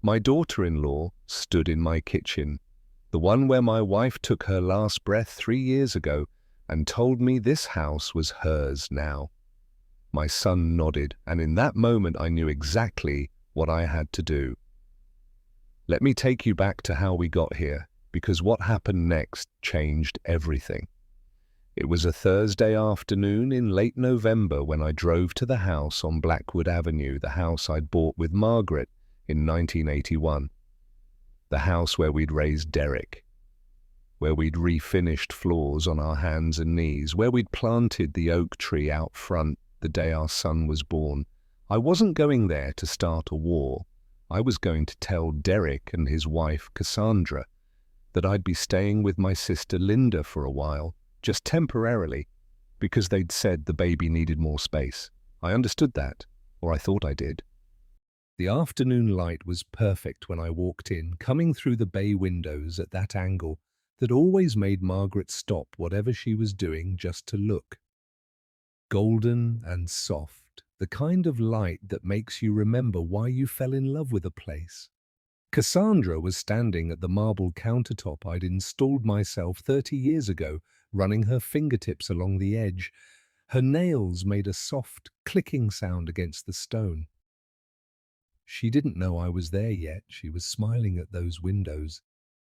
My daughter-in-law stood in my kitchen, the one where my wife took her last breath 3 years ago, and told me this house was hers now. My son nodded, and in that moment I knew exactly what I had to do. Let me take you back to how we got here, because what happened next changed everything. It was a Thursday afternoon in late November when I drove to the house on Blackwood Avenue, the house I'd bought with Margaret in 1981. The house where we'd raised Derek, where we'd refinished floors on our hands and knees, where we'd planted the oak tree out front the day our son was born. I wasn't going there to start a war. I was going to tell Derek and his wife, Cassandra, that I'd be staying with my sister Linda for a while, just temporarily, because they'd said the baby needed more space. I understood that, or I thought I did. The afternoon light was perfect when I walked in, coming through the bay windows at that angle that always made Margaret stop whatever she was doing just to look. Golden and soft, the kind of light that makes you remember why you fell in love with a place. Cassandra was standing at the marble countertop I'd installed myself 30 years ago, running her fingertips along the edge. Her nails made a soft, clicking sound against the stone. She didn't know I was there yet. She was smiling at those windows,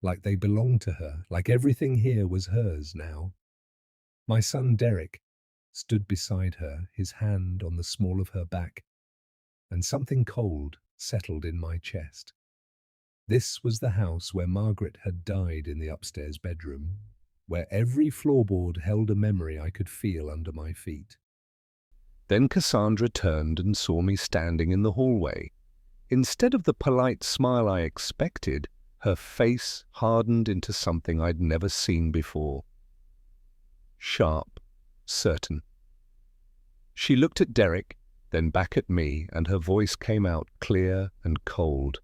like they belonged to her, like everything here was hers now. My son Derek stood beside her, his hand on the small of her back, and something cold settled in my chest. This was the house where Margaret had died, in the upstairs bedroom, where every floorboard held a memory I could feel under my feet. Then Cassandra turned and saw me standing in the hallway. Instead of the polite smile I expected, her face hardened into something I'd never seen before. Sharp, certain. She looked at Derek, then back at me, and her voice came out clear and cold.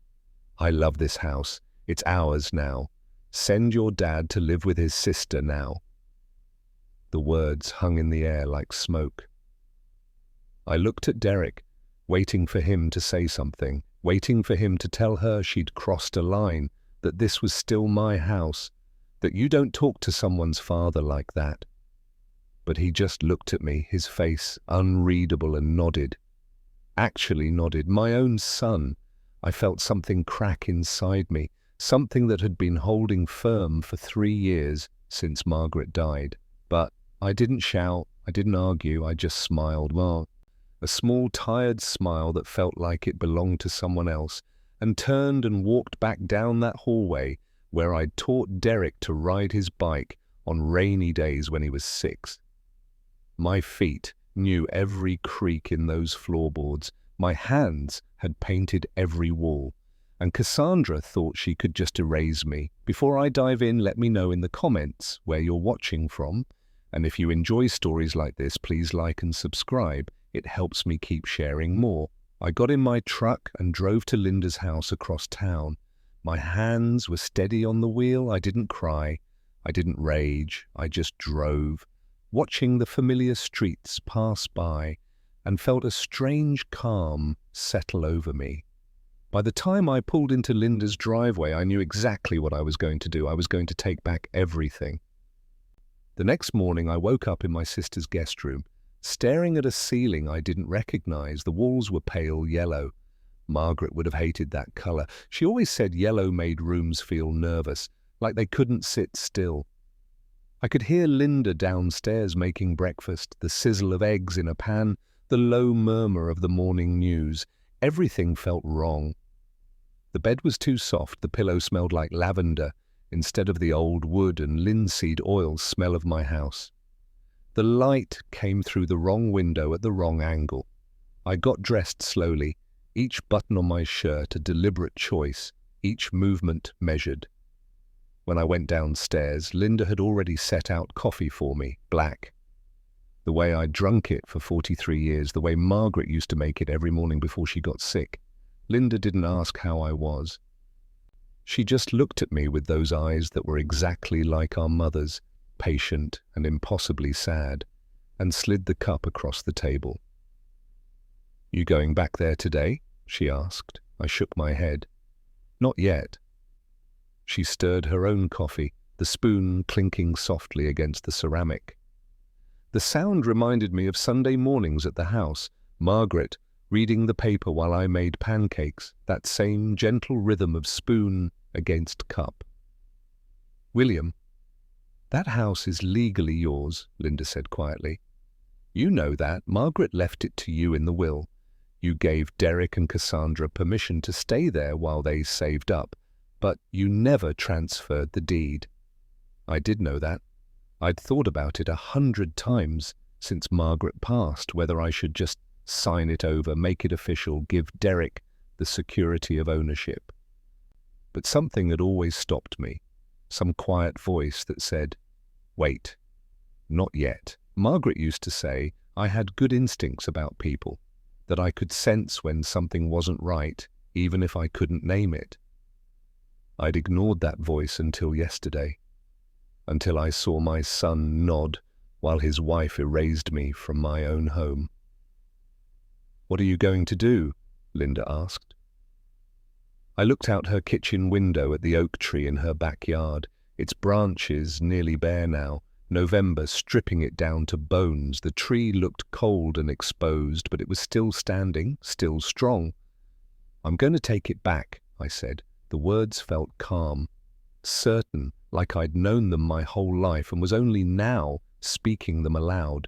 I love this house. It's ours now. Send your dad to live with his sister now. The words hung in the air like smoke. I looked at Derek, waiting for him to say something, waiting for him to tell her she'd crossed a line, that this was still my house, that you don't talk to someone's father like that. But he just looked at me, his face unreadable, and nodded. Actually nodded. My own son. I felt something crack inside me, something that had been holding firm for 3 years since Margaret died. But I didn't shout, I didn't argue, I just smiled. Well, a small, tired smile that felt like it belonged to someone else, and turned and walked back down that hallway where I'd taught Derek to ride his bike on rainy days when he was 6. My feet knew every creak in those floorboards. My hands had painted every wall. And Cassandra thought she could just erase me. Before I dive in, let me know in the comments where you're watching from. And if you enjoy stories like this, please like and subscribe. It helps me keep sharing more. I got in my truck and drove to Linda's house across town. My hands were steady on the wheel. I didn't cry. I didn't rage. I just drove, watching the familiar streets pass by, and felt a strange calm settle over me. By the time I pulled into Linda's driveway, I knew exactly what I was going to do. I was going to take back everything. The next morning, I woke up in my sister's guest room, staring at a ceiling I didn't recognize. The walls were pale yellow. Margaret would have hated that color. She always said yellow made rooms feel nervous, like they couldn't sit still. I could hear Linda downstairs making breakfast, the sizzle of eggs in a pan, the low murmur of the morning news. Everything felt wrong. The bed was too soft. The pillow smelled like lavender instead of the old wood and linseed oil smell of my house. The light came through the wrong window at the wrong angle. I got dressed slowly, each button on my shirt a deliberate choice, each movement measured. When I went downstairs, Linda had already set out coffee for me, black. The way I'd drunk it for 43 years, the way Margaret used to make it every morning before she got sick. Linda didn't ask how I was. She just looked at me with those eyes that were exactly like our mother's, patient and impossibly sad, and slid the cup across the table. "You going back there today?" she asked. I shook my head. Not yet. She stirred her own coffee, the spoon clinking softly against the ceramic. The sound reminded me of Sunday mornings at the house, Margaret reading the paper while I made pancakes, that same gentle rhythm of spoon against cup. "William, that house is legally yours," Linda said quietly. "You know that. Margaret left it to you in the will. You gave Derek and Cassandra permission to stay there while they saved up, but you never transferred the deed." I did know that. I'd thought about it 100 times since Margaret passed, whether I should just sign it over, make it official, give Derek the security of ownership. But something had always stopped me, some quiet voice that said, "Wait, not yet." Margaret used to say I had good instincts about people, that I could sense when something wasn't right, even if I couldn't name it. I'd ignored that voice until yesterday, until I saw my son nod while his wife erased me from my own home. "What are you going to do?" Linda asked. I looked out her kitchen window at the oak tree in her backyard, its branches nearly bare now, November stripping it down to bones. The tree looked cold and exposed, but it was still standing, still strong. "I'm going to take it back," I said. The words felt calm, certain, like I'd known them my whole life and was only now speaking them aloud.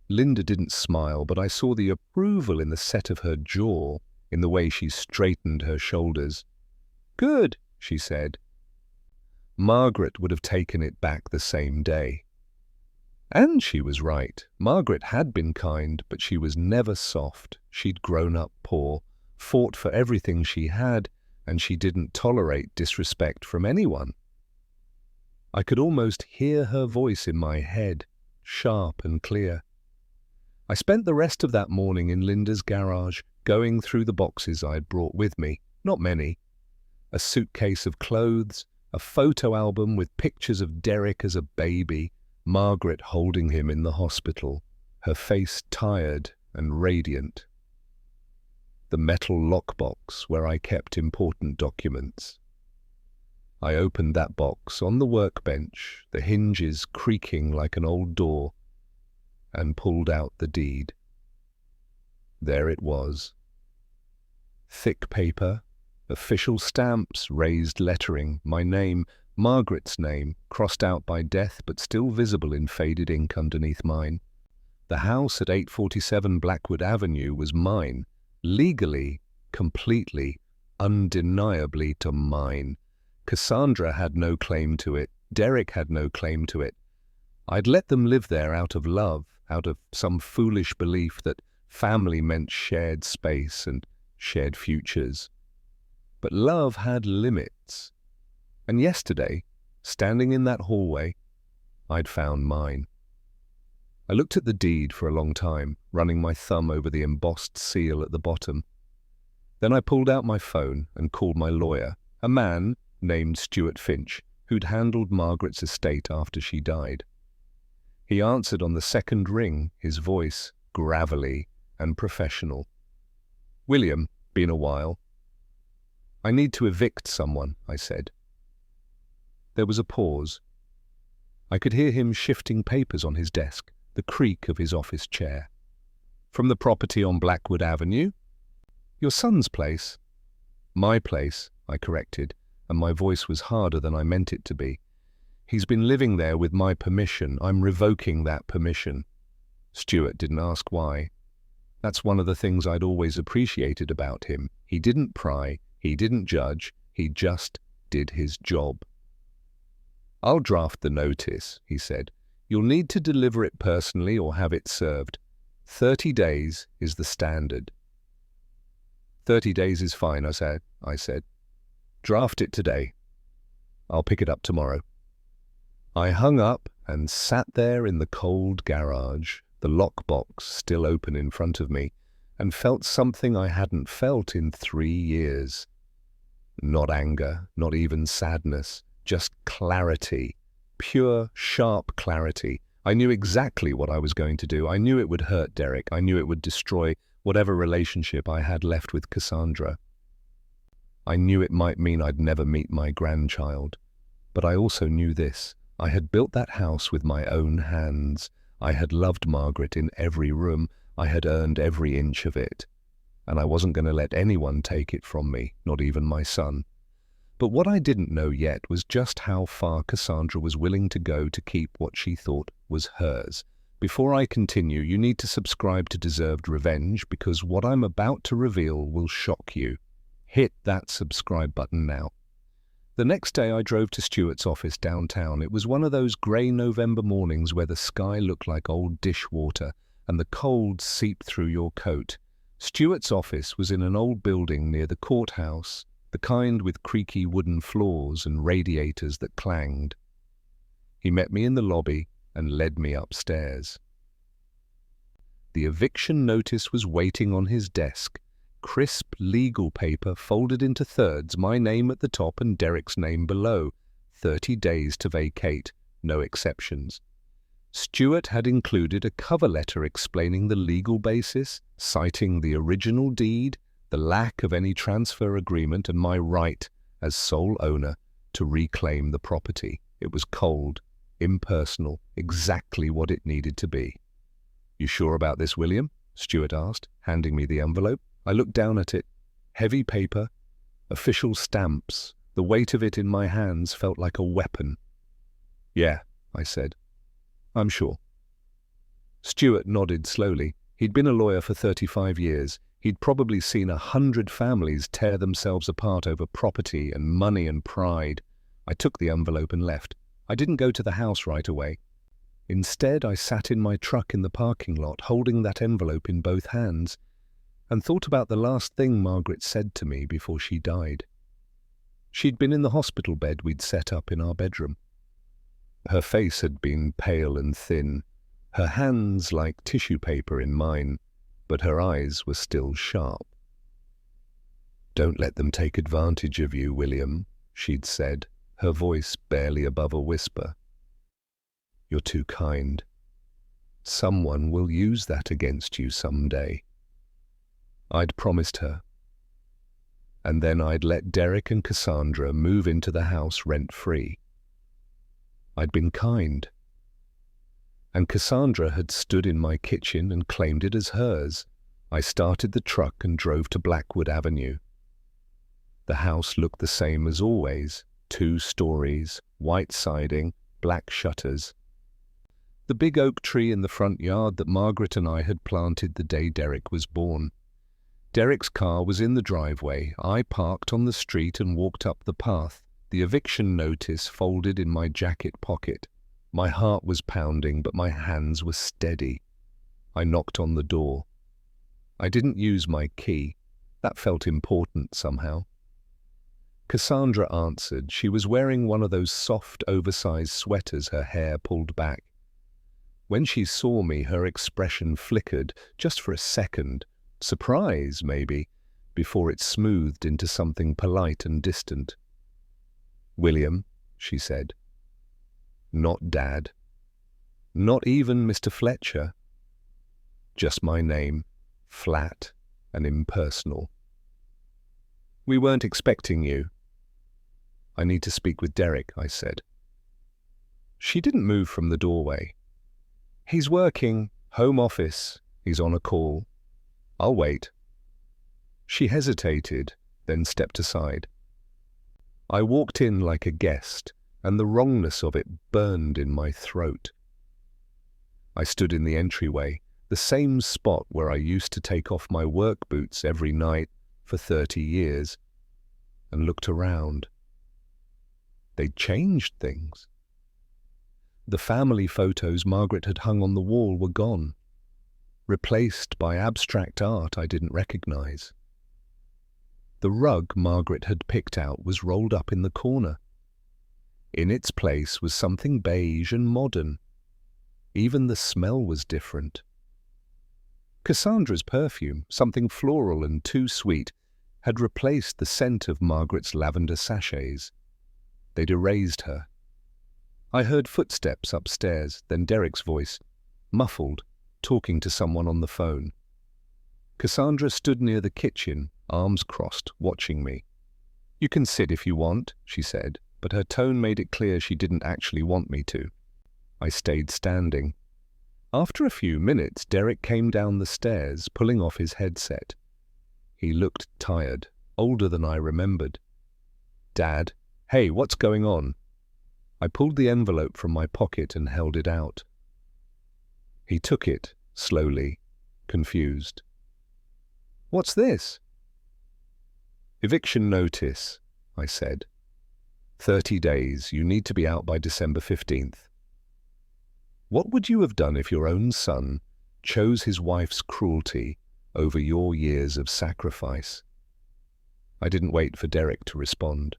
Linda didn't smile, but I saw the approval in the set of her jaw, in the way she straightened her shoulders. "Good," she said. Margaret would have taken it back the same day. And she was right. Margaret had been kind, but she was never soft. She'd grown up poor, fought for everything she had, and she didn't tolerate disrespect from anyone. I could almost hear her voice in my head, sharp and clear. I spent the rest of that morning in Linda's garage, going through the boxes I had brought with me, not many. A suitcase of clothes, a photo album with pictures of Derek as a baby, Margaret holding him in the hospital, her face tired and radiant. The metal lockbox where I kept important documents. I opened that box on the workbench, the hinges creaking like an old door, and pulled out the deed. There it was. Thick paper, official stamps, raised lettering, my name, Margaret's name, crossed out by death but still visible in faded ink underneath mine. The house at 847 Blackwood Avenue was mine, legally, completely, undeniably to mine. Cassandra had no claim to it. Derek had no claim to it. I'd let them live there out of love, out of some foolish belief that family meant shared space and shared futures. But love had limits. And yesterday, standing in that hallway, I'd found mine. I looked at the deed for a long time, running my thumb over the embossed seal at the bottom. Then I pulled out my phone and called my lawyer, a man named Stuart Finch, who'd handled Margaret's estate after she died. He answered on the second ring, his voice gravelly and professional. "William, been a while." "I need to evict someone," I said. There was a pause. I could hear him shifting papers on his desk, the creak of his office chair. "From the property on Blackwood Avenue?" "Your son's place." "My place," I corrected, and my voice was harder than I meant it to be. "He's been living there with my permission. I'm revoking that permission." Stuart didn't ask why. That's one of the things I'd always appreciated about him. He didn't pry, he didn't judge, he just did his job. "I'll draft the notice," he said. "You'll need to deliver it personally or have it served. 30 days is the standard." 30 days is fine, I said. "Draft it today. I'll pick it up tomorrow." I hung up and sat there in the cold garage, the lockbox still open in front of me, and felt something I hadn't felt in 3 years. Not anger, not even sadness, just clarity, pure, sharp clarity. I knew exactly what I was going to do. I knew it would hurt Derek. I knew it would destroy whatever relationship I had left with Cassandra. I knew it might mean I'd never meet my grandchild. But I also knew this. I had built that house with my own hands. I had loved Margaret in every room. I had earned every inch of it. And I wasn't going to let anyone take it from me, not even my son. But what I didn't know yet was just how far Cassandra was willing to go to keep what she thought was hers. Before I continue, you need to subscribe to Deserved Revenge because what I'm about to reveal will shock you. Hit that subscribe button now. The next day I drove to Stuart's office downtown. It was one of those grey November mornings where the sky looked like old dishwater and the cold seeped through your coat. Stuart's office was in an old building near the courthouse, the kind with creaky wooden floors and radiators that clanged. He met me in the lobby and led me upstairs. The eviction notice was waiting on his desk. Crisp legal paper folded into thirds, my name at the top and Derek's name below. 30 days to vacate, no exceptions. Stuart had included a cover letter explaining the legal basis, citing the original deed, the lack of any transfer agreement, and my right as sole owner to reclaim the property. It was cold, impersonal, exactly what it needed to be. "You sure about this, William?" Stuart asked, handing me the envelope. I looked down at it. Heavy paper, official stamps. The weight of it in my hands felt like a weapon. "Yeah," I said. "I'm sure." Stuart nodded slowly. He'd been a lawyer for 35 years. He'd probably seen 100 families tear themselves apart over property and money and pride. I took the envelope and left. I didn't go to the house right away. Instead, I sat in my truck in the parking lot, holding that envelope in both hands, and thought about the last thing Margaret said to me before she died. She'd been in the hospital bed we'd set up in our bedroom. Her face had been pale and thin, her hands like tissue paper in mine, but her eyes were still sharp. "Don't let them take advantage of you, William," she'd said, her voice barely above a whisper. "You're too kind. Someone will use that against you someday." I'd promised her. And then I'd let Derek and Cassandra move into the house rent-free. I'd been kind. And Cassandra had stood in my kitchen and claimed it as hers. I started the truck and drove to Blackwood Avenue. The house looked the same as always. 2 stories, white siding, black shutters. The big oak tree in the front yard that Margaret and I had planted the day Derek was born. Derek's car was in the driveway. I parked on the street and walked up the path, the eviction notice folded in my jacket pocket. My heart was pounding, but my hands were steady. I knocked on the door. I didn't use my key. That felt important somehow. Cassandra answered. She was wearing one of those soft, oversized sweaters, her hair pulled back. When she saw me, her expression flickered, just for a second. Surprise, maybe, before it smoothed into something polite and distant. "William," she said. "Not Dad. Not even Mr. Fletcher. Just my name, flat and impersonal. We weren't expecting you." "I need to speak with Derek," I said. She didn't move from the doorway. "He's working, home office. He's on a call. I'll wait." She hesitated, then stepped aside. I walked in like a guest, and the wrongness of it burned in my throat. I stood in the entryway, the same spot where I used to take off my work boots every night for 30 years, and looked around. They'd changed things. The family photos Margaret had hung on the wall were gone, replaced by abstract art I didn't recognize. The rug Margaret had picked out was rolled up in the corner. In its place was something beige and modern. Even the smell was different. Cassandra's perfume, something floral and too sweet, had replaced the scent of Margaret's lavender sachets. They'd erased her. I heard footsteps upstairs, then Derek's voice, muffled, talking to someone on the phone. Cassandra stood near the kitchen, arms crossed, watching me. You can sit if you want, she said, but her tone made it clear she didn't actually want me to. I stayed standing. After a few minutes, Derek came down the stairs, pulling off his headset. He looked tired, older than I remembered. Dad, hey, what's going on? I pulled the envelope from my pocket and held it out. He took it, slowly, confused. What's this? Eviction notice, I said. 30 days, you need to be out by December 15th. What would you have done if your own son chose his wife's cruelty over your years of sacrifice? I didn't wait for Derek to respond.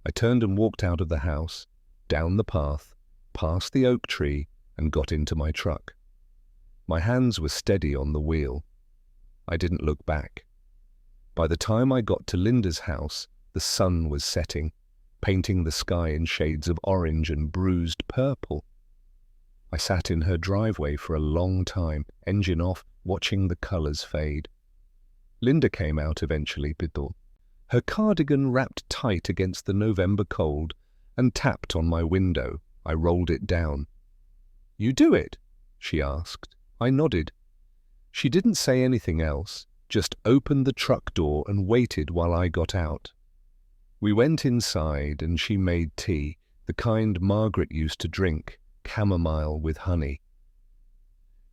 I turned and walked out of the house, down the path, past the oak tree, and got into my truck. My hands were steady on the wheel. I didn't look back. By the time I got to Linda's house, the sun was setting, painting the sky in shades of orange and bruised purple. I sat in her driveway for a long time, engine off, watching the colors fade. Linda came out eventually, Bithor, her cardigan wrapped tight against the November cold, and tapped on my window. I rolled it down. You do it? She asked. I nodded. She didn't say anything else, just opened the truck door and waited while I got out. We went inside and she made tea, the kind Margaret used to drink, chamomile with honey.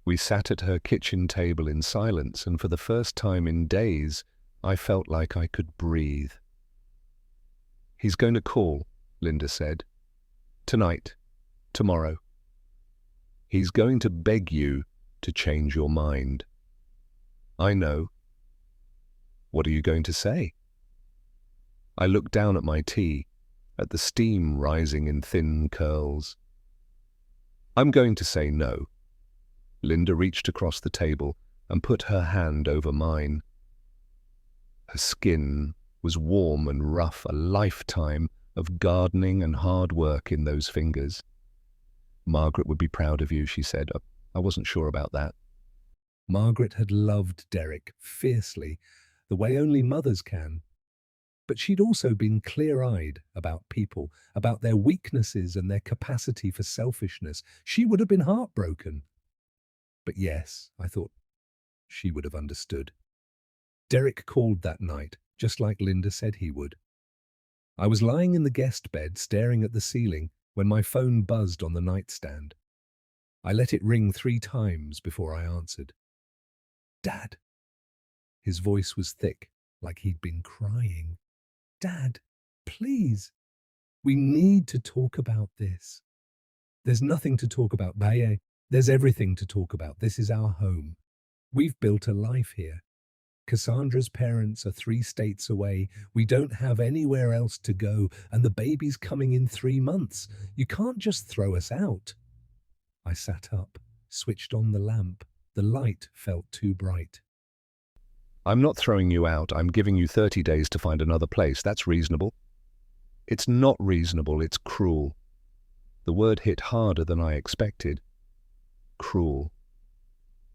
We sat at her kitchen table in silence, and for the first time in days, I felt like I could breathe. He's going to call, Linda said. Tonight. Tomorrow. He's going to beg you to change your mind. I know. What are you going to say? I looked down at my tea, at the steam rising in thin curls. I'm going to say no. Linda reached across the table and put her hand over mine. Her skin was warm and rough, a lifetime of gardening and hard work in those fingers. Margaret would be proud of you, she said. I wasn't sure about that. Margaret had loved Derek fiercely, the way only mothers can. But she'd also been clear-eyed about people, about their weaknesses and their capacity for selfishness. She would have been heartbroken. But yes, I thought, she would have understood. Derek called that night, just like Linda said he would. I was lying in the guest bed, staring at the ceiling, when my phone buzzed on the nightstand. I let it ring 3 times before I answered. Dad. His voice was thick, like he'd been crying. Dad, please. We need to talk about this. There's nothing to talk about, Baye. There's everything to talk about. This is our home. We've built a life here. Cassandra's parents are 3 states away. We don't have anywhere else to go, and the baby's coming in 3 months. You can't just throw us out. I sat up, switched on the lamp. The light felt too bright. I'm not throwing you out. I'm giving you 30 days to find another place. That's reasonable. It's not reasonable. It's cruel. The word hit harder than I expected. Cruel.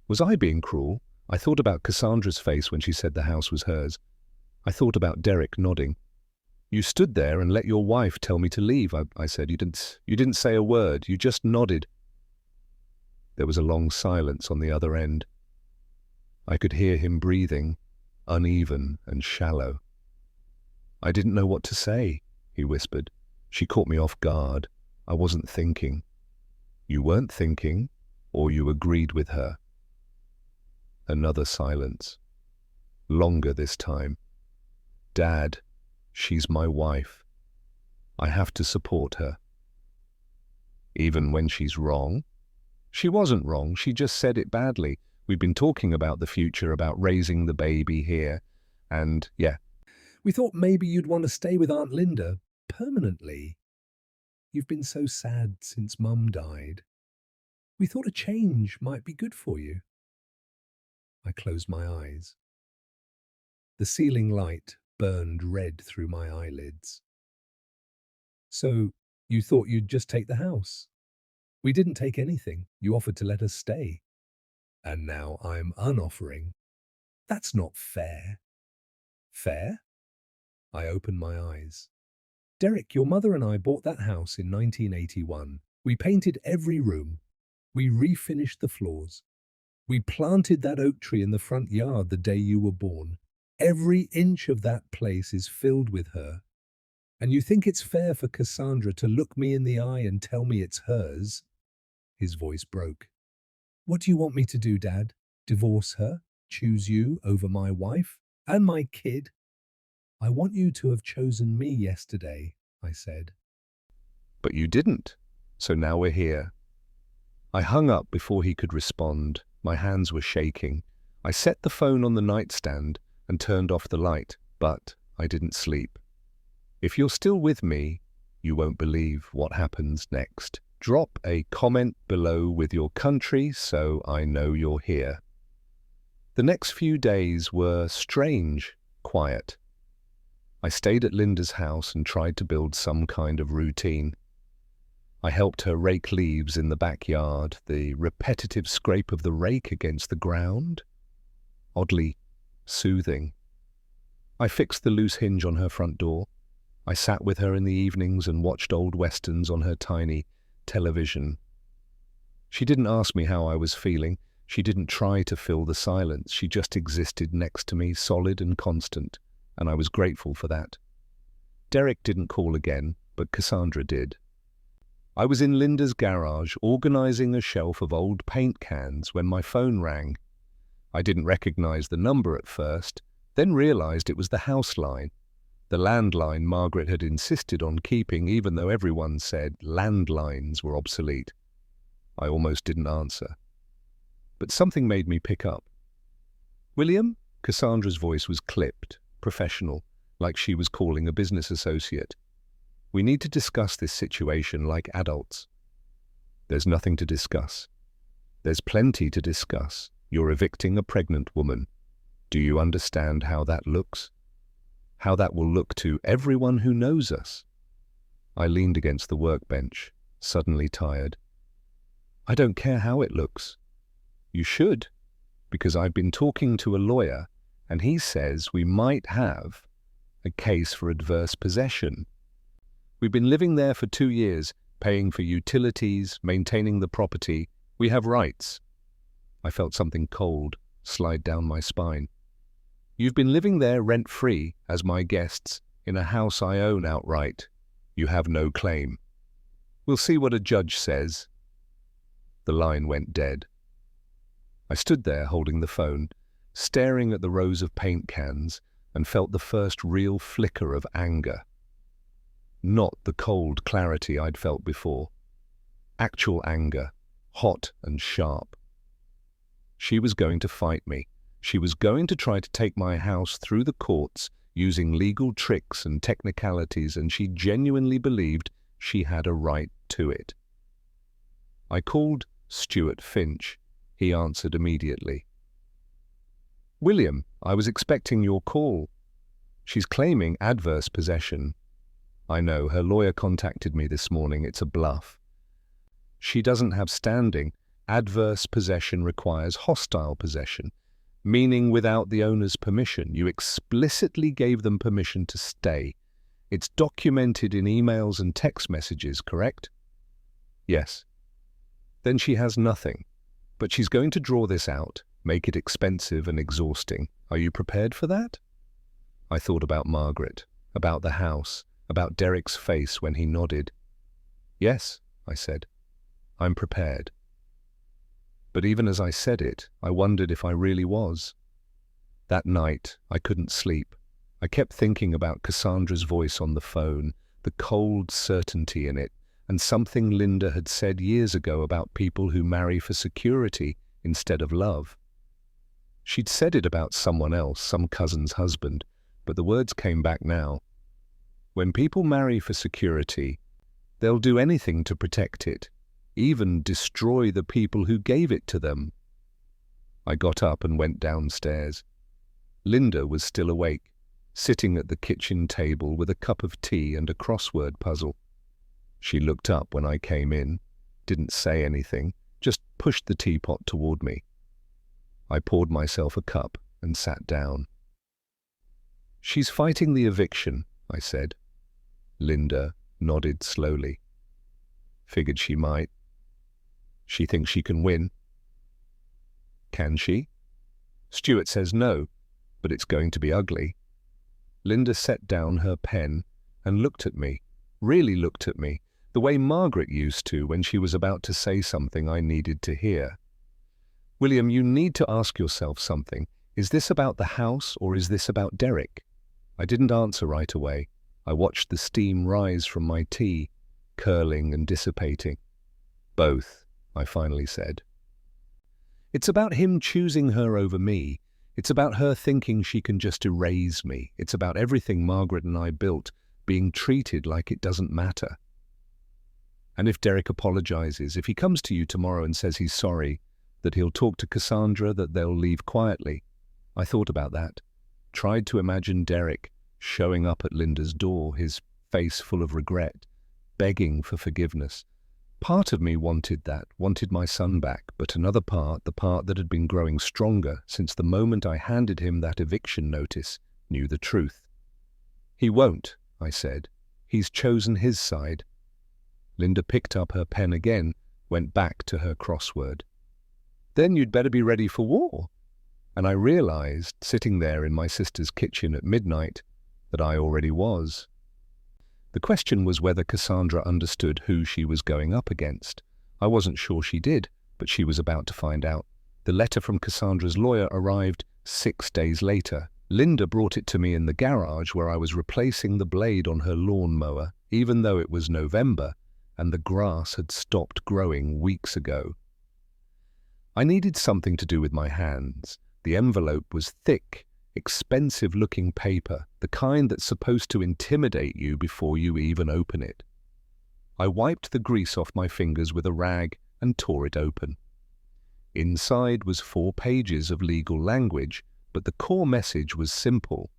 Was I being cruel? I thought about Cassandra's face when she said the house was hers. I thought about Derek nodding. You stood there and let your wife tell me to leave, I said. You didn't say a word. You just nodded. There was a long silence on the other end. I could hear him breathing, uneven and shallow. I didn't know what to say, he whispered. She caught me off guard. I wasn't thinking. You weren't thinking, or you agreed with her. Another silence. Longer this time. Dad, she's my wife. I have to support her. Even when she's wrong? She wasn't wrong, she just said it badly. We've been talking about the future, about raising the baby here, and yeah. We thought maybe you'd want to stay with Aunt Linda permanently. You've been so sad since Mum died. We thought a change might be good for you. I closed my eyes. The ceiling light burned red through my eyelids. So, you thought you'd just take the house? We didn't take anything. You offered to let us stay. And now I'm unoffering. That's not fair. Fair? I opened my eyes. Derek, your mother and I bought that house in 1981. We painted every room. We refinished the floors. We planted that oak tree in the front yard the day you were born. Every inch of that place is filled with her. And you think it's fair for Cassandra to look me in the eye and tell me it's hers? His voice broke. What do you want me to do, Dad? Divorce her? Choose you over my wife? And my kid? I want you to have chosen me yesterday, I said. But you didn't, so now we're here. I hung up before he could respond. My hands were shaking. I set the phone on the nightstand and turned off the light, but I didn't sleep. If you're still with me, you won't believe what happens next. Drop a comment below with your country so I know you're here. The next few days were strange, quiet. I stayed at Linda's house and tried to build some kind of routine. I helped her rake leaves in the backyard, the repetitive scrape of the rake against the ground. Oddly soothing. I fixed the loose hinge on her front door. I sat with her in the evenings and watched old westerns on her tiny television. She didn't ask me how I was feeling. She didn't try to fill the silence. She just existed next to me, solid and constant, and I was grateful for that. Derek didn't call again, but Cassandra did. I was in Linda's garage, organizing a shelf of old paint cans when my phone rang. I didn't recognize the number at first, then realized it was the house line. The landline Margaret had insisted on keeping, even though everyone said landlines were obsolete. I almost didn't answer. But something made me pick up. William? Cassandra's voice was clipped, professional, like she was calling a business associate. We need to discuss this situation like adults. There's nothing to discuss. There's plenty to discuss. You're evicting a pregnant woman. Do you understand how that looks? How that will look to everyone who knows us? I leaned against the workbench, suddenly tired. I don't care how it looks. You should, because I've been talking to a lawyer, and he says we might have a case for adverse possession. We've been living there for 2 years, paying for utilities, maintaining the property. We have rights. I felt something cold slide down my spine. You've been living there rent-free as my guests in a house I own outright. You have no claim. We'll see what a judge says. The line went dead. I stood there holding the phone, staring at the rows of paint cans, and felt the first real flicker of anger. Not the cold clarity I'd felt before. Actual anger, hot and sharp. She was going to fight me. She was going to try to take my house through the courts using legal tricks and technicalities, and she genuinely believed she had a right to it. I called Stuart Finch. He answered immediately. William, I was expecting your call. She's claiming adverse possession. I know, her lawyer contacted me this morning. It's a bluff. She doesn't have standing. Adverse possession requires hostile possession, meaning without the owner's permission. You explicitly gave them permission to stay. It's documented in emails and text messages, correct? Yes. Then she has nothing. But she's going to draw this out, make it expensive and exhausting. Are you prepared for that? I thought about Margaret, about the house, about Derek's face when he nodded. Yes, I said. I'm prepared. But even as I said it, I wondered if I really was. That night, I couldn't sleep. I kept thinking about Cassandra's voice on the phone, the cold certainty in it, and something Linda had said years ago about people who marry for security instead of love. She'd said it about someone else, some cousin's husband, but the words came back now. When people marry for security, they'll do anything to protect it, even destroy the people who gave it to them. I got up and went downstairs. Linda was still awake, sitting at the kitchen table with a cup of tea and a crossword puzzle. She looked up when I came in, didn't say anything, just pushed the teapot toward me. I poured myself a cup and sat down. She's fighting the eviction, I said. Linda nodded slowly. Figured she might. She thinks she can win. Can she? Stuart says no, but it's going to be ugly. Linda set down her pen and looked at me, really looked at me, the way Margaret used to when she was about to say something I needed to hear. William, you need to ask yourself something. Is this about the house or is this about Derek? I didn't answer right away. I watched the steam rise from my tea, curling and dissipating. Both, I finally said. It's about him choosing her over me. It's about her thinking she can just erase me. It's about everything Margaret and I built being treated like it doesn't matter. And if Derek apologizes, if he comes to you tomorrow and says he's sorry, that he'll talk to Cassandra, that they'll leave quietly. I thought about that. Tried to imagine Derek showing up at Linda's door, his face full of regret, begging for forgiveness. Part of me wanted that, wanted my son back, but another part, the part that had been growing stronger since the moment I handed him that eviction notice, knew the truth. He won't, I said. He's chosen his side. Linda picked up her pen again, went back to her crossword. Then you'd better be ready for war. And I realized, sitting there in my sister's kitchen at midnight, that I already was. The question was whether Cassandra understood who she was going up against. I wasn't sure she did, but she was about to find out. The letter from Cassandra's lawyer arrived 6 days later. Linda brought it to me in the garage where I was replacing the blade on her lawn mower, even though it was November and the grass had stopped growing weeks ago. I needed something to do with my hands. The envelope was thick, expensive-looking paper, the kind that's supposed to intimidate you before you even open it. I wiped the grease off my fingers with a rag and tore it open. Inside was 4 pages of legal language, but the core message was simple.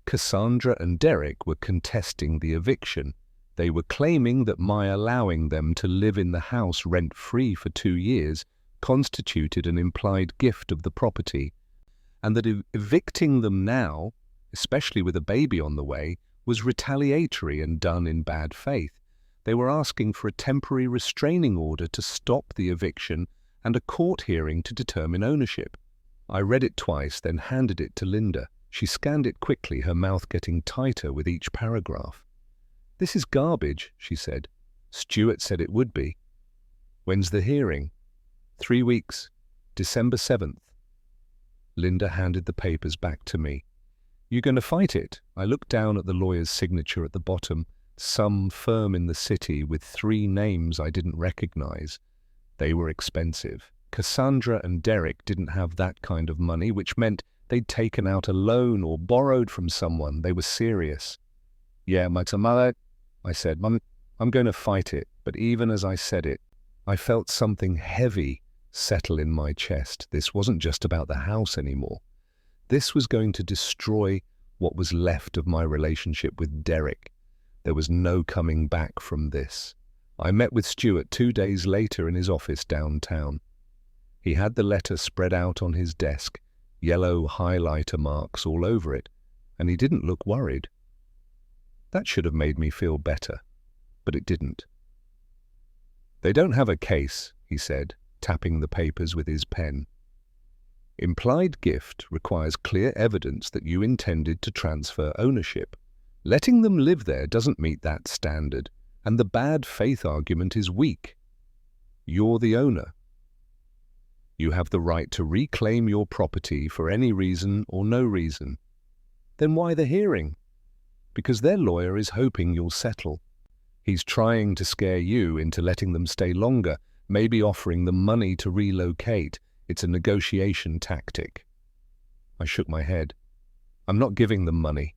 Cassandra and Derek were contesting the eviction. They were claiming that my allowing them to live in the house rent-free for 2 years constituted an implied gift of the property, and that evicting them now, especially with a baby on the way, was retaliatory and done in bad faith. They were asking for a temporary restraining order to stop the eviction and a court hearing to determine ownership. I read it twice, then handed it to Linda. She scanned it quickly, her mouth getting tighter with each paragraph. "This is garbage," she said. "Stuart said it would be." "When's the hearing?" 3 weeks, December 7th. Linda handed the papers back to me. "You going to fight it?" I looked down at the lawyer's signature at the bottom, some firm in the city with 3 names I didn't recognize. They were expensive. Cassandra and Derek didn't have that kind of money, which meant they'd taken out a loan or borrowed from someone. They were serious. "Yeah, mother," I said, I'm going to fight it." But even as I said it, I felt something heavy settle in my chest. This wasn't just about the house anymore. This was going to destroy what was left of my relationship with Derek. There was no coming back from this. I met with Stuart 2 days later in his office downtown. He had the letter spread out on his desk, yellow highlighter marks all over it, and he didn't look worried. That should have made me feel better, but it didn't. "They don't have a case," he said, tapping the papers with his pen. "Implied gift requires clear evidence that you intended to transfer ownership. Letting them live there doesn't meet that standard, and the bad faith argument is weak. You're the owner. You have the right to reclaim your property for any reason or no reason. Then why the hearing? Because their lawyer is hoping you'll settle. He's trying to scare you into letting them stay longer, maybe offering them money to relocate. It's a negotiation tactic." I shook my head. "I'm not giving them money."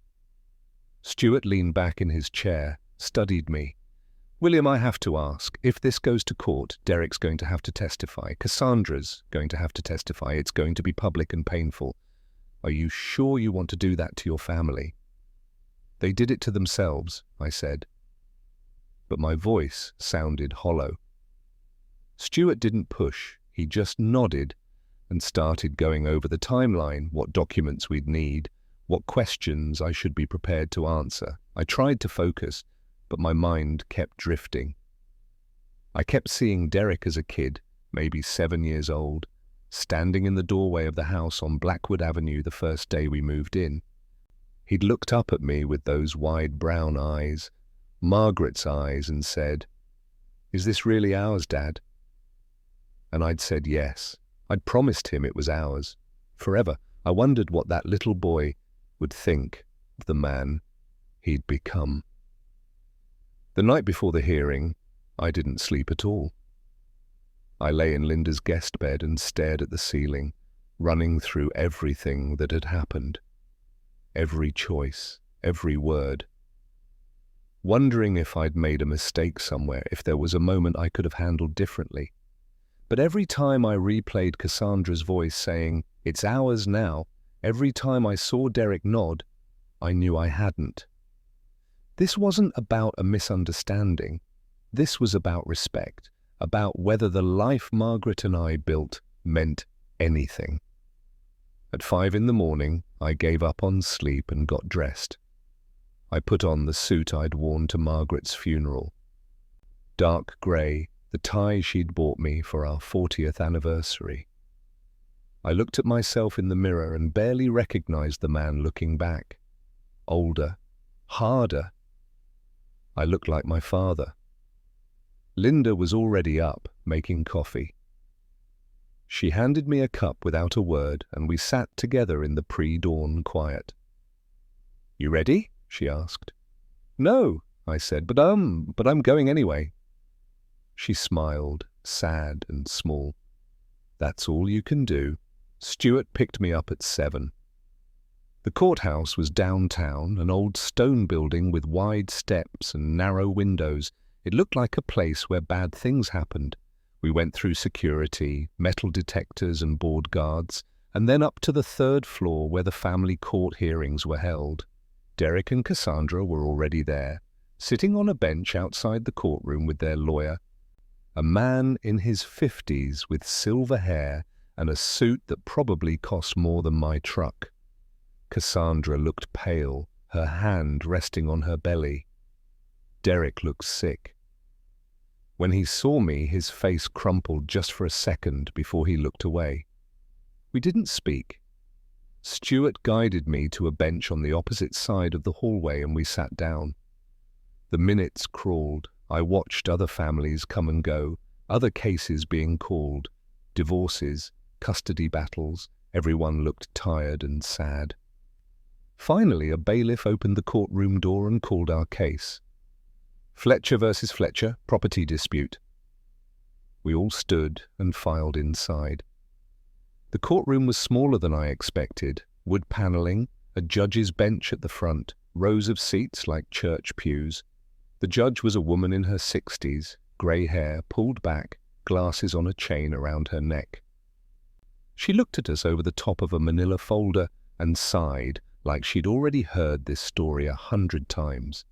Stuart leaned back in his chair, studied me. "William, I have to ask, if this goes to court, Derek's going to have to testify. Cassandra's going to have to testify. It's going to be public and painful. Are you sure you want to do that to your family?" "They did it to themselves," I said. But my voice sounded hollow. Stuart didn't push. He just nodded and started going over the timeline, what documents we'd need, what questions I should be prepared to answer. I tried to focus, but my mind kept drifting. I kept seeing Derek as a kid, maybe 7 years old, standing in the doorway of the house on Blackwood Avenue the first day we moved in. He'd looked up at me with those wide brown eyes, Margaret's eyes, and said, "Is this really ours, Dad?" And I'd said yes. I'd promised him it was ours. Forever. I wondered what that little boy would think of the man he'd become. The night before the hearing, I didn't sleep at all. I lay in Linda's guest bed and stared at the ceiling, running through everything that had happened. Every choice, every word. Wondering if I'd made a mistake somewhere, if there was a moment I could have handled differently. But every time I replayed Cassandra's voice saying, "It's ours now," every time I saw Derek nod, I knew I hadn't. This wasn't about a misunderstanding. This was about respect, about whether the life Margaret and I built meant anything. At 5 in the morning, I gave up on sleep and got dressed. I put on the suit I'd worn to Margaret's funeral. Dark grey, the tie she'd bought me for our 40th anniversary. I looked at myself in the mirror and barely recognized the man looking back. Older, harder. I looked like my father. Linda was already up, making coffee. She handed me a cup without a word, and we sat together in the pre-dawn quiet. "You ready?" she asked. "No," I said, but I'm going anyway." She smiled, sad and small. "That's all you can do." Stuart picked me up at 7. The courthouse was downtown, an old stone building with wide steps and narrow windows. It looked like a place where bad things happened. We went through security, metal detectors and board guards, and then up to the 3rd floor where the family court hearings were held. Derek and Cassandra were already there, sitting on a bench outside the courtroom with their lawyer, a man in his 50s with silver hair and a suit that probably cost more than my truck. Cassandra looked pale, her hand resting on her belly. Derek looked sick. When he saw me, his face crumpled just for a second before he looked away. We didn't speak. Stuart guided me to a bench on the opposite side of the hallway and we sat down. The minutes crawled. I watched other families come and go, other cases being called, divorces, custody battles. Everyone looked tired and sad. Finally, a bailiff opened the courtroom door and called our case. Fletcher versus Fletcher, property dispute. We all stood and filed inside. The courtroom was smaller than I expected, wood paneling, a judge's bench at the front, rows of seats like church pews. The judge was a woman in her 60s, grey hair pulled back, glasses on a chain around her neck. She looked at us over the top of a manila folder and sighed like she'd already heard this story 100 times.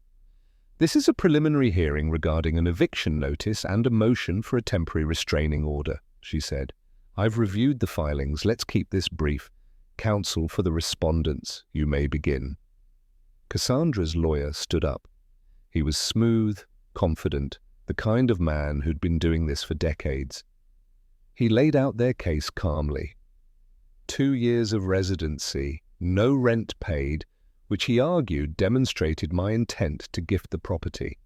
"This is a preliminary hearing regarding an eviction notice and a motion for a temporary restraining order," she said. "I've reviewed the filings. Let's keep this brief. Counsel for the respondents, you may begin." Cassandra's lawyer stood up. He was smooth, confident, the kind of man who'd been doing this for decades. He laid out their case calmly. 2 years of residency, no rent paid, which he argued demonstrated my intent to gift the property.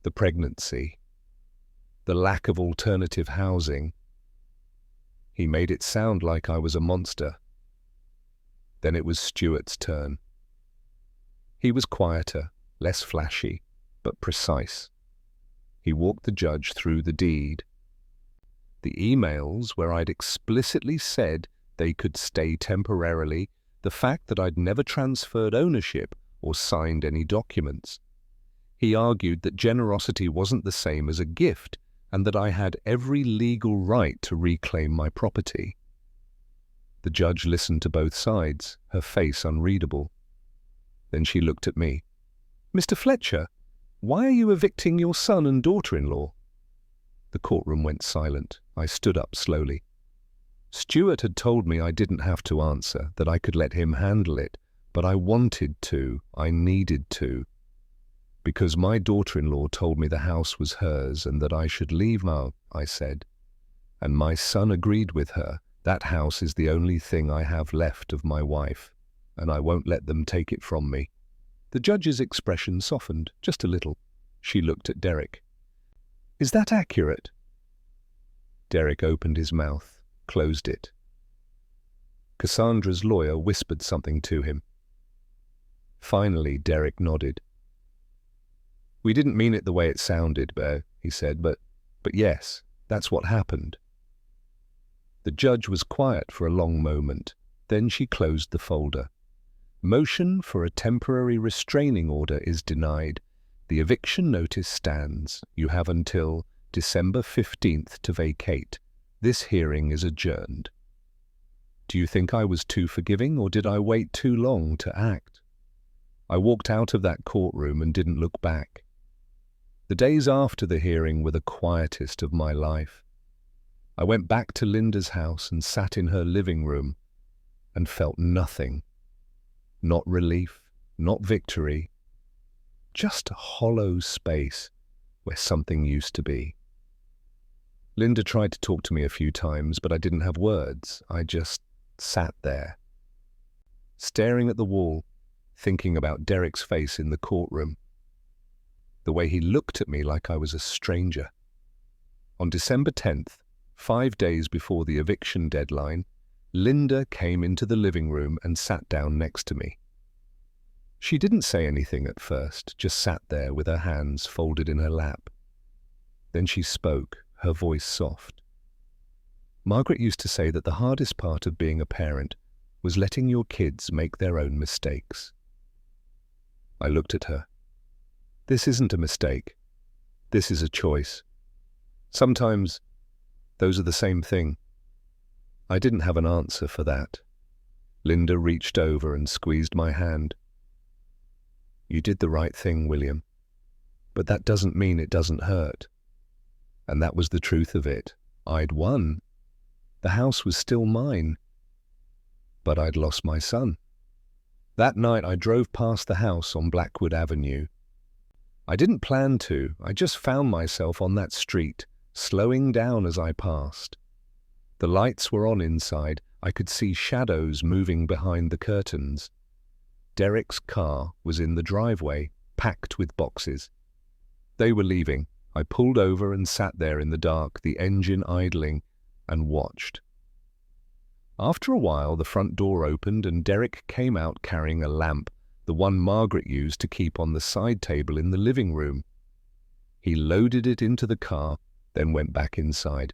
The pregnancy, the lack of alternative housing. He made it sound like I was a monster. Then it was Stuart's turn. He was quieter, less flashy, but precise. He walked the judge through the deed. The emails where I'd explicitly said they could stay temporarily, the fact that I'd never transferred ownership or signed any documents. He argued that generosity wasn't the same as a gift and that I had every legal right to reclaim my property. The judge listened to both sides, her face unreadable. Then she looked at me. "Mr. Fletcher, why are you evicting your son and daughter-in-law?" The courtroom went silent. I stood up slowly. Stuart had told me I didn't have to answer, that I could let him handle it, but I wanted to, I needed to. Because my daughter-in-law told me the house was hers and that I should leave now, I said. And my son agreed with her. That house is the only thing I have left of my wife, and I won't let them take it from me. The judge's expression softened, just a little. She looked at Derek. Is that accurate? Derek opened his mouth, closed it. Cassandra's lawyer whispered something to him. Finally, Derek nodded. We didn't mean it the way it sounded, Beau, he said, but yes, that's what happened. The judge was quiet for a long moment. Then she closed the folder. Motion for a temporary restraining order is denied. The eviction notice stands. You have until December 15th to vacate. This hearing is adjourned. Do you think I was too forgiving, or did I wait too long to act? I walked out of that courtroom and didn't look back. The days after the hearing were the quietest of my life. I went back to Linda's house and sat in her living room and felt nothing. Not relief, not victory, just a hollow space where something used to be. Linda tried to talk to me a few times, but I didn't have words. I just sat there, staring at the wall, thinking about Derek's face in the courtroom, the way he looked at me like I was a stranger. On December 10th, 5 days before the eviction deadline, Linda came into the living room and sat down next to me. She didn't say anything at first, just sat there with her hands folded in her lap. Then she spoke, her voice soft. Margaret used to say that the hardest part of being a parent was letting your kids make their own mistakes. I looked at her. This isn't a mistake. This is a choice. Sometimes those are the same thing. I didn't have an answer for that. Linda reached over and squeezed my hand. You did the right thing, William. But that doesn't mean it doesn't hurt. And that was the truth of it. I'd won. The house was still mine. But I'd lost my son. That night I drove past the house on Blackwood Avenue. I didn't plan to. I just found myself on that street, slowing down as I passed. The lights were on inside. I could see shadows moving behind the curtains. Derek's car was in the driveway, packed with boxes. They were leaving. I pulled over and sat there in the dark, the engine idling, and watched. After a while, the front door opened and Derek came out carrying a lamp, the one Margaret used to keep on the side table in the living room. He loaded it into the car, then went back inside.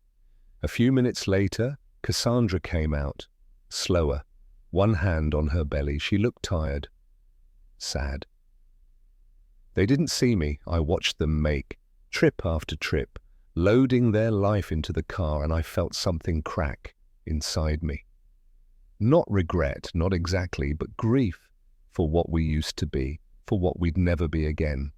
A few minutes later, Cassandra came out, slower, one hand on her belly. She looked tired, sad. They didn't see me. I watched them make trip after trip, loading their life into the car, and I felt something crack inside me. Not regret, not exactly, but grief for what we used to be, for what we'd never be again.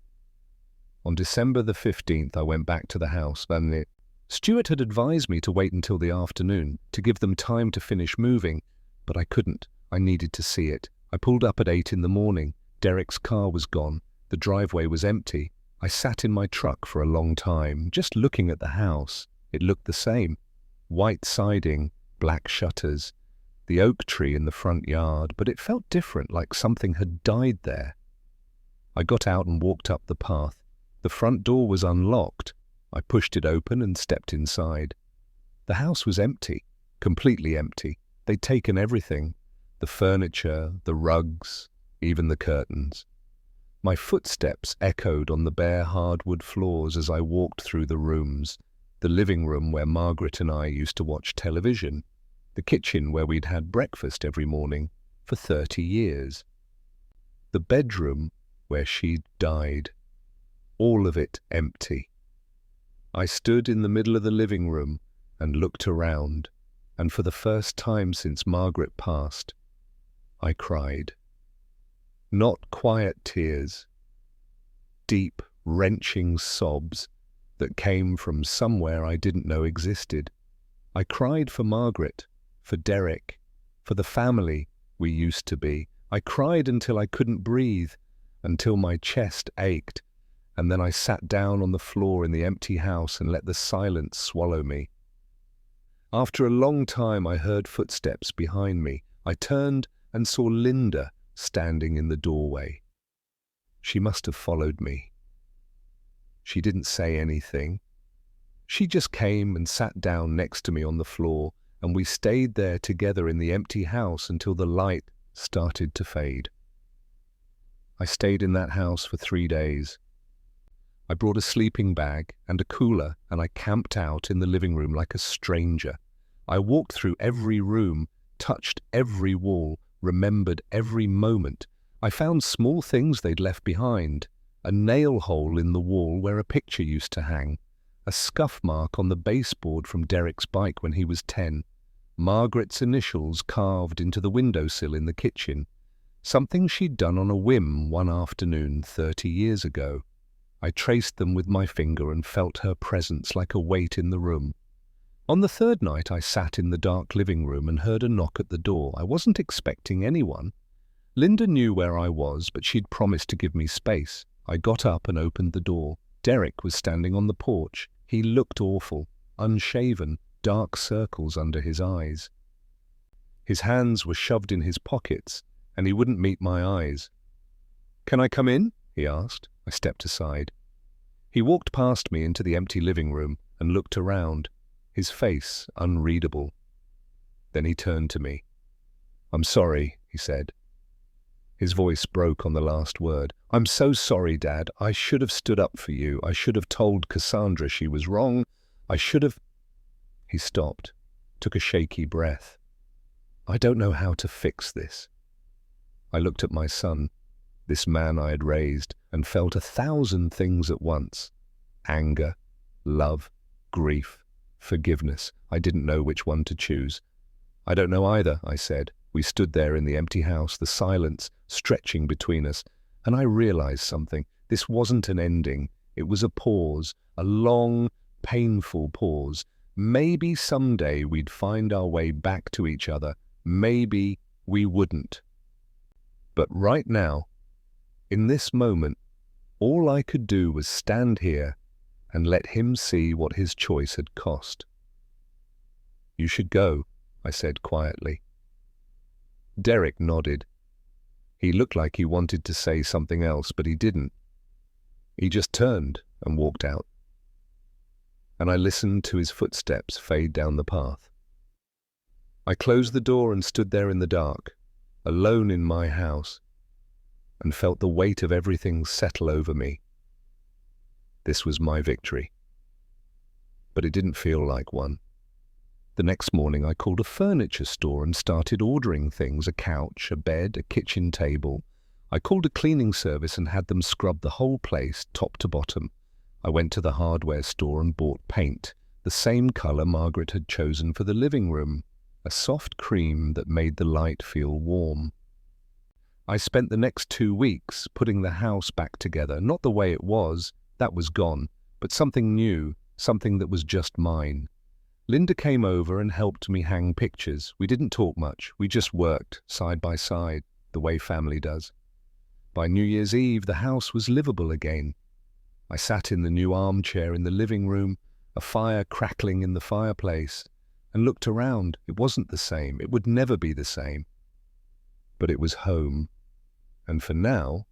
On December the 15th, I went back to the house, and Stuart had advised me to wait until the afternoon, to give them time to finish moving, but I couldn't. I needed to see it. I pulled up at 8 in the morning. Derek's car was gone. The driveway was empty. I sat in my truck for a long time, just looking at the house. It looked the same. White siding, black shutters, the oak tree in the front yard, but it felt different, like something had died there. I got out and walked up the path. The front door was unlocked. I pushed it open and stepped inside. The house was empty, completely empty. They'd taken everything, the furniture, the rugs, even the curtains. My footsteps echoed on the bare hardwood floors as I walked through the rooms, the living room where Margaret and I used to watch television, the kitchen where we'd had breakfast every morning for 30 years, the bedroom where she'd died, all of it empty. I stood in the middle of the living room and looked around, and for the first time since Margaret passed, I cried. Not quiet tears, deep, wrenching sobs that came from somewhere I didn't know existed. I cried for Margaret, for Derek, for the family we used to be. I cried until I couldn't breathe, until my chest ached, and then I sat down on the floor in the empty house and let the silence swallow me. After a long time, I heard footsteps behind me. I turned and saw Linda standing in the doorway. She must have followed me. She didn't say anything. She just came and sat down next to me on the floor, and we stayed there together in the empty house until the light started to fade. I stayed in that house for 3 days. I brought a sleeping bag and a cooler, and I camped out in the living room like a stranger. I walked through every room, touched every wall, remembered every moment. I found small things they'd left behind. A nail hole in the wall where a picture used to hang. A scuff mark on the baseboard from Derek's bike when he was 10. Margaret's initials carved into the windowsill in the kitchen. Something she'd done on a whim one afternoon 30 years ago. I traced them with my finger and felt her presence like a weight in the room. On the third night, I sat in the dark living room and heard a knock at the door. I wasn't expecting anyone. Linda knew where I was, but she'd promised to give me space. I got up and opened the door. Derek was standing on the porch. He looked awful, unshaven, dark circles under his eyes. His hands were shoved in his pockets, and he wouldn't meet my eyes. "Can I come in?" he asked. I stepped aside. He walked past me into the empty living room and looked around, his face unreadable. Then he turned to me. "I'm sorry," he said. His voice broke on the last word. "I'm so sorry, Dad. I should have stood up for you. I should have told Cassandra she was wrong. I should have—" He stopped, took a shaky breath. "I don't know how to fix this." I looked at my son, this man I had raised, and felt 1,000 things at once. Anger, love, grief, forgiveness. I didn't know which one to choose. "I don't know either," I said. We stood there in the empty house, the silence stretching between us, and I realized something. This wasn't an ending. It was a pause, a long, painful pause. Maybe someday we'd find our way back to each other. Maybe we wouldn't. But right now, in this moment, all I could do was stand here and let him see what his choice had cost. "You should go," I said quietly. Derek nodded. He looked like he wanted to say something else, but he didn't. He just turned and walked out. And I listened to his footsteps fade down the path. I closed the door and stood there in the dark, alone in my house, and felt the weight of everything settle over me. This was my victory. But it didn't feel like one. The next morning I called a furniture store and started ordering things, a couch, a bed, a kitchen table. I called a cleaning service and had them scrub the whole place, top to bottom. I went to the hardware store and bought paint, the same color Margaret had chosen for the living room, a soft cream that made the light feel warm. I spent the next 2 weeks putting the house back together, not the way it was, that was gone, but something new, something that was just mine. Linda came over and helped me hang pictures. We didn't talk much. We just worked side by side, the way family does. By New Year's Eve, the house was livable again. I sat in the new armchair in the living room, a fire crackling in the fireplace, and looked around. It wasn't the same. It would never be the same. But it was home. And for now,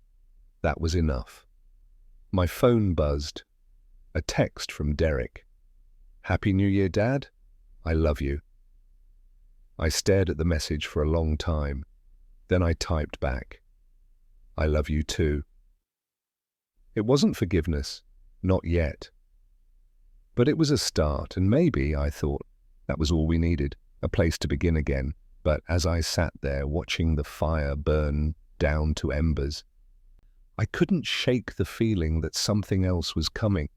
that was enough. My phone buzzed. A text from Derek. "Happy New Year, Dad. I love you." I stared at the message for a long time. Then I typed back, "I love you too." It wasn't forgiveness, not yet. But it was a start, and maybe, I thought, that was all we needed, a place to begin again. But as I sat there watching the fire burn down to embers, I couldn't shake the feeling that something else was coming,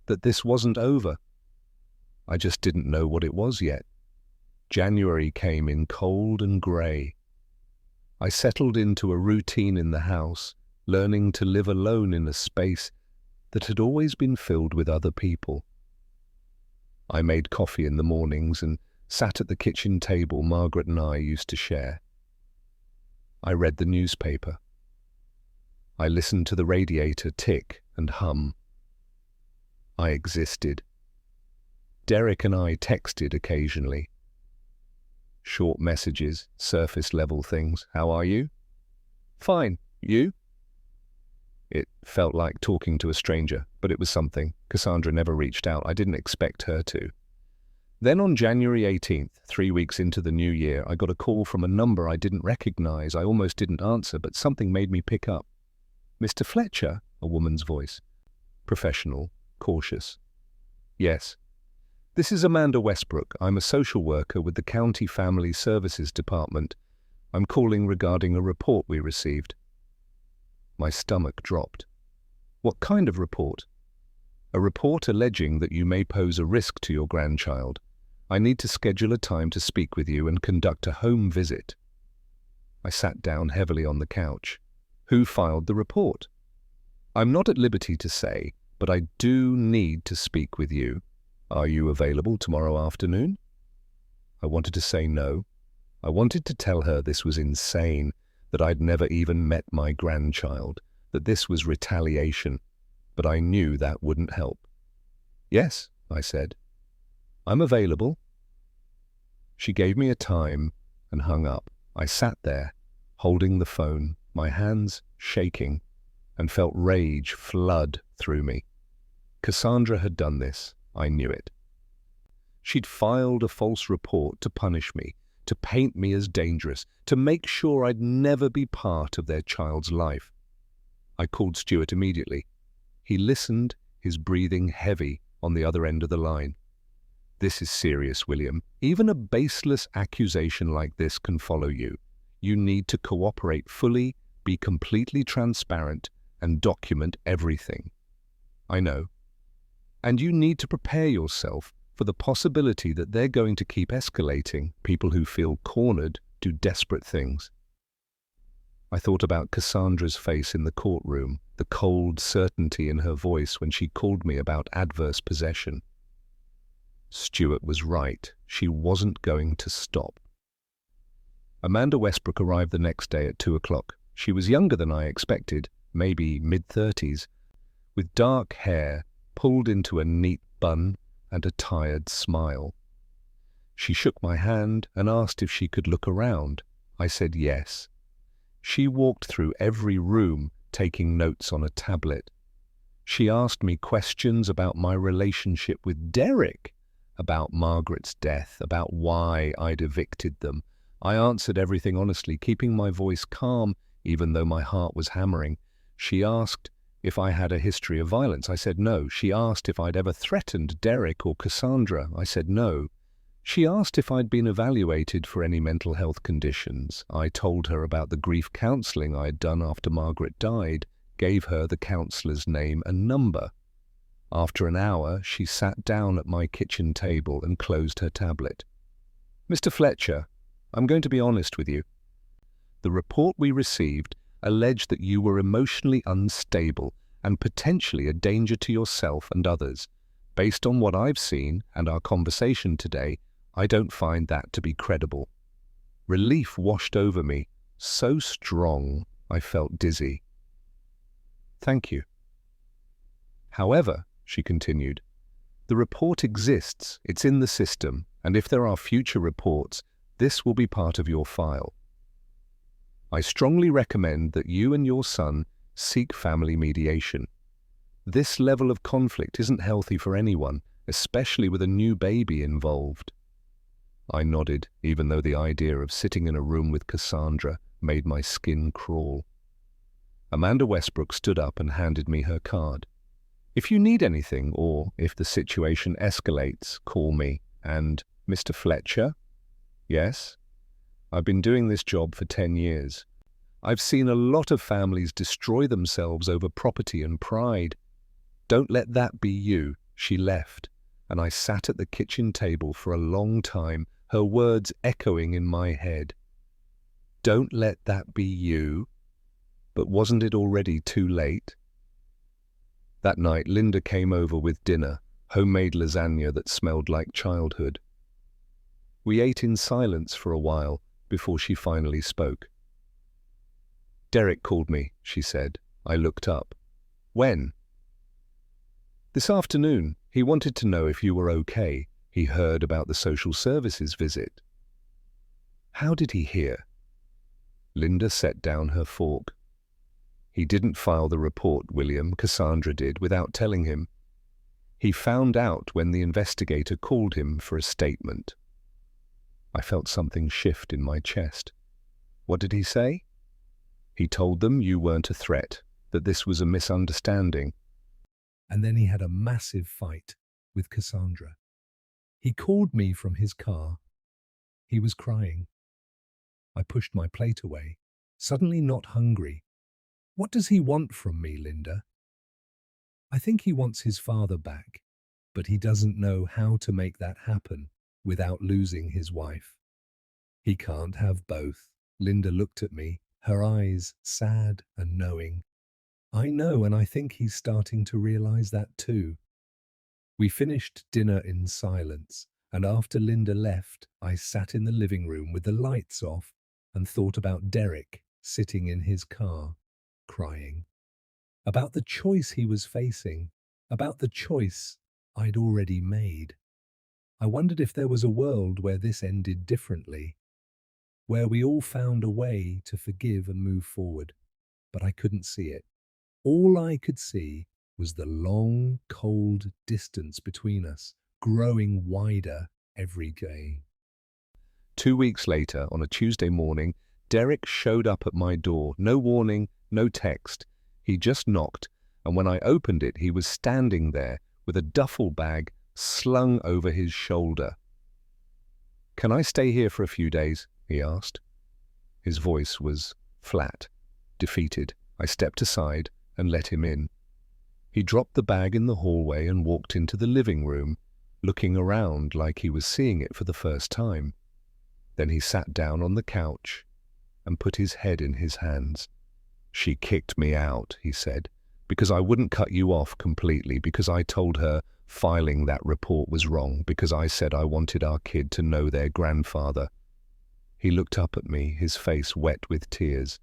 that this wasn't over. I just didn't know what it was yet. January came in cold and grey. I settled into a routine in the house, learning to live alone in a space that had always been filled with other people. I made coffee in the mornings and sat at the kitchen table Margaret and I used to share. I read the newspaper. I listened to the radiator tick and hum. I existed. Derek and I texted occasionally. Short messages, surface-level things. How are you? Fine. You? It felt like talking to a stranger, but it was something. Cassandra never reached out. I didn't expect her to. Then on January 18th, 3 weeks into the new year, I got a call from a number I didn't recognize. I almost didn't answer, but something made me pick up. Mr. Fletcher? A woman's voice. Professional, cautious. Yes. This is Amanda Westbrook. I'm a social worker with the County Family Services Department. I'm calling regarding a report we received. My stomach dropped. What kind of report? A report alleging that you may pose a risk to your grandchild. I need to schedule a time to speak with you and conduct a home visit. I sat down heavily on the couch. Who filed the report? I'm not at liberty to say, but I do need to speak with you. Are you available tomorrow afternoon? I wanted to say no. I wanted to tell her this was insane, that I'd never even met my grandchild, that this was retaliation, but I knew that wouldn't help. Yes, I said. I'm available. She gave me a time and hung up. I sat there, holding the phone, my hands shaking, and felt rage flood through me. Cassandra had done this. I knew it. She'd filed a false report to punish me, to paint me as dangerous, to make sure I'd never be part of their child's life. I called Stuart immediately. He listened, his breathing heavy on the other end of the line. This is serious, William. Even a baseless accusation like this can follow you. You need to cooperate fully, be completely transparent, and document everything. I know. And you need to prepare yourself for the possibility that they're going to keep escalating. People who feel cornered do desperate things. I thought about Cassandra's face in the courtroom, the cold certainty in her voice when she called me about adverse possession. Stuart was right. She wasn't going to stop. Amanda Westbrook arrived the next day at 2 o'clock. She was younger than I expected, maybe mid-30s, with dark hair pulled into a neat bun and a tired smile. She shook my hand and asked if she could look around. I said yes. She walked through every room, taking notes on a tablet. She asked me questions about my relationship with Derek, about Margaret's death, about why I'd evicted them. I answered everything honestly, keeping my voice calm, even though my heart was hammering. She asked if I had a history of violence. I said no. She asked if I'd ever threatened Derek or Cassandra. I said no. She asked if I'd been evaluated for any mental health conditions. I told her about the grief counselling I'd done after Margaret died, gave her the counsellor's name and number. After an hour, she sat down at my kitchen table and closed her tablet. Mr. Fletcher, I'm going to be honest with you. The report we received alleged that you were emotionally unstable and potentially a danger to yourself and others. Based on what I've seen and our conversation today, I don't find that to be credible. Relief washed over me, so strong I felt dizzy. Thank you. However, she continued, the report exists, it's in the system, and if there are future reports, this will be part of your file. I strongly recommend that you and your son seek family mediation. This level of conflict isn't healthy for anyone, especially with a new baby involved. I nodded, even though the idea of sitting in a room with Cassandra made my skin crawl. Amanda Westbrook stood up and handed me her card. If you need anything, or if the situation escalates, call me. And Mr. Fletcher? Yes? I've been doing this job for 10 years. I've seen a lot of families destroy themselves over property and pride. Don't let that be you. She left, and I sat at the kitchen table for a long time, her words echoing in my head. Don't let that be you. But wasn't it already too late? That night, Linda came over with dinner, homemade lasagna that smelled like childhood. We ate in silence for a while before she finally spoke. "Derek called me," she said. I looked up. "When?" "This afternoon. He wanted to know if you were okay. He heard about the social services visit." "How did he hear?" Linda set down her fork. "He didn't file the report, William. Cassandra did, without telling him. He found out when the investigator called him for a statement." I felt something shift in my chest. "What did he say?" "He told them you weren't a threat, that this was a misunderstanding." And then he had a massive fight with Cassandra. He called me from his car. He was crying. I pushed my plate away, suddenly not hungry. "What does he want from me, Linda?" "I think he wants his father back, but he doesn't know how to make that happen without losing his wife." "He can't have both." Linda looked at me, her eyes sad and knowing. "I know, and I think he's starting to realize that too." We finished dinner in silence, and after Linda left, I sat in the living room with the lights off and thought about Derek sitting in his car, crying. About the choice he was facing, about the choice I'd already made. I wondered if there was a world where this ended differently, where we all found a way to forgive and move forward. But I couldn't see it. All I could see was the long, cold distance between us, growing wider every day. 2 weeks later, on a Tuesday morning, Derek showed up at my door. No warning, no text. He just knocked, and when I opened it, he was standing there with a duffel bag slung over his shoulder. "Can I stay here for a few days?" he asked. His voice was flat, defeated. I stepped aside and let him in. He dropped the bag in the hallway and walked into the living room, looking around like he was seeing it for the first time. Then he sat down on the couch and put his head in his hands. "She kicked me out," he said, "because I wouldn't cut you off completely, because I told her filing that report was wrong, because I said I wanted our kid to know their grandfather." He looked up at me, his face wet with tears.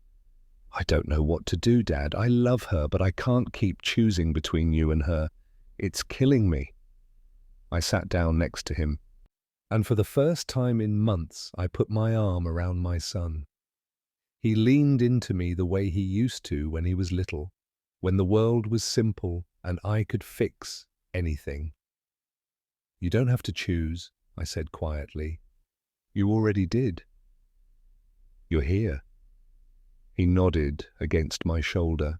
"I don't know what to do, Dad. I love her, but I can't keep choosing between you and her. It's killing me." I sat down next to him, and for the first time in months, I put my arm around my son. He leaned into me the way he used to when he was little, when the world was simple and I could fix anything. "You don't have to choose," I said quietly. "You already did. You're here." He nodded against my shoulder,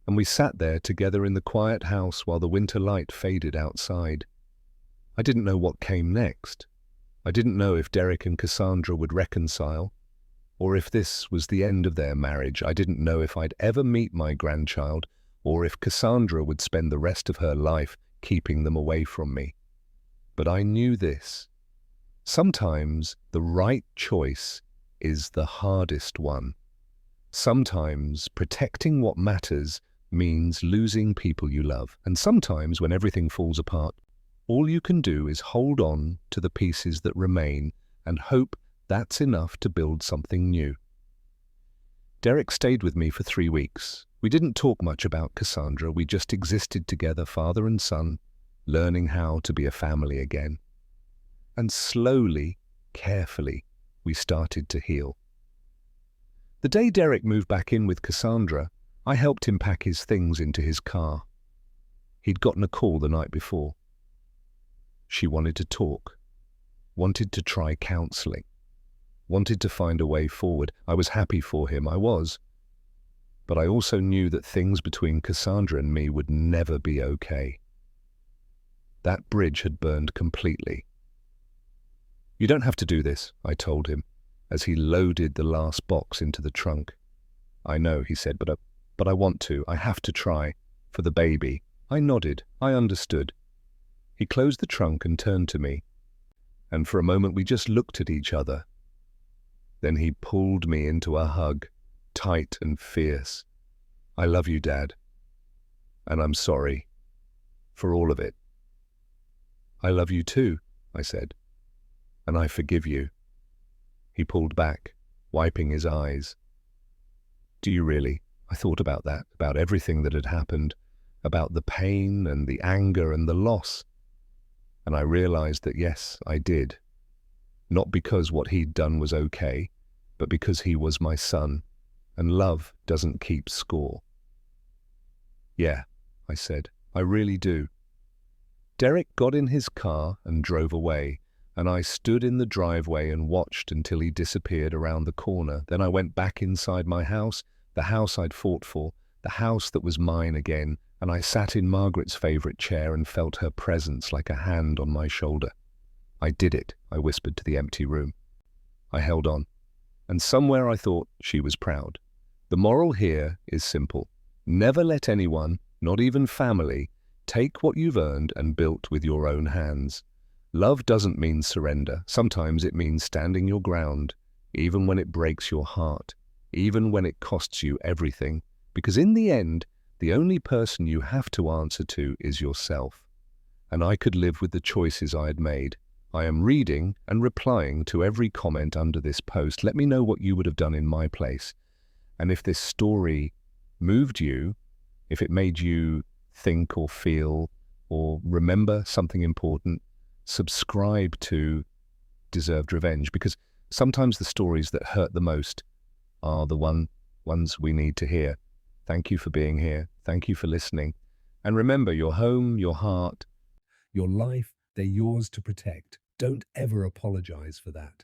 and we sat there together in the quiet house while the winter light faded outside. I didn't know what came next. I didn't know if Derek and Cassandra would reconcile, or if this was the end of their marriage. I didn't know if I'd ever meet my grandchild, or if Cassandra would spend the rest of her life keeping them away from me. But I knew this. Sometimes the right choice is the hardest one. Sometimes protecting what matters means losing people you love. And sometimes when everything falls apart, all you can do is hold on to the pieces that remain and hope that's enough to build something new. Derek stayed with me for 3 weeks. We didn't talk much about Cassandra. We just existed together, father and son, learning how to be a family again. And slowly, carefully, we started to heal. The day Derek moved back in with Cassandra, I helped him pack his things into his car. He'd gotten a call the night before. She wanted to talk, wanted to try counseling, wanted to find a way forward. I was happy for him, I was. But I also knew that things between Cassandra and me would never be okay. That bridge had burned completely. "You don't have to do this," I told him, as he loaded the last box into the trunk. "I know," he said, but I want to. I have to try. For the baby." I nodded. I understood. He closed the trunk and turned to me, and for a moment we just looked at each other. Then he pulled me into a hug, tight and fierce. "I love you, Dad. And I'm sorry for all of it." "I love you too," I said. and I forgive you." He pulled back, wiping his eyes. "Do you really?" I thought about that, about everything that had happened, about the pain and the anger and the loss. And I realized that yes, I did. Not because what he'd done was okay, but because he was my son, and love doesn't keep score. "Yeah," I said, "I really do." Derek got in his car and drove away, and I stood in the driveway and watched until he disappeared around the corner. Then I went back inside my house, the house I'd fought for, the house that was mine again, and I sat in Margaret's favorite chair and felt her presence like a hand on my shoulder. "I did it," I whispered to the empty room. I held on, and somewhere I thought she was proud. The moral here is simple. Never let anyone, not even family, take what you've earned and built with your own hands. Love doesn't mean surrender. Sometimes it means standing your ground, even when it breaks your heart, even when it costs you everything. Because in the end, the only person you have to answer to is yourself. And I could live with the choices I had made. I am reading and replying to every comment under this post. Let me know what you would have done in my place. And if this story moved you, if it made you think or feel or remember something important, subscribe to Deserved Revenge, because sometimes the stories that hurt the most are the ones we need to hear. Thank you for being here. Thank you for listening. And remember, your home, your heart, your life, they're yours to protect. Don't ever apologize for that.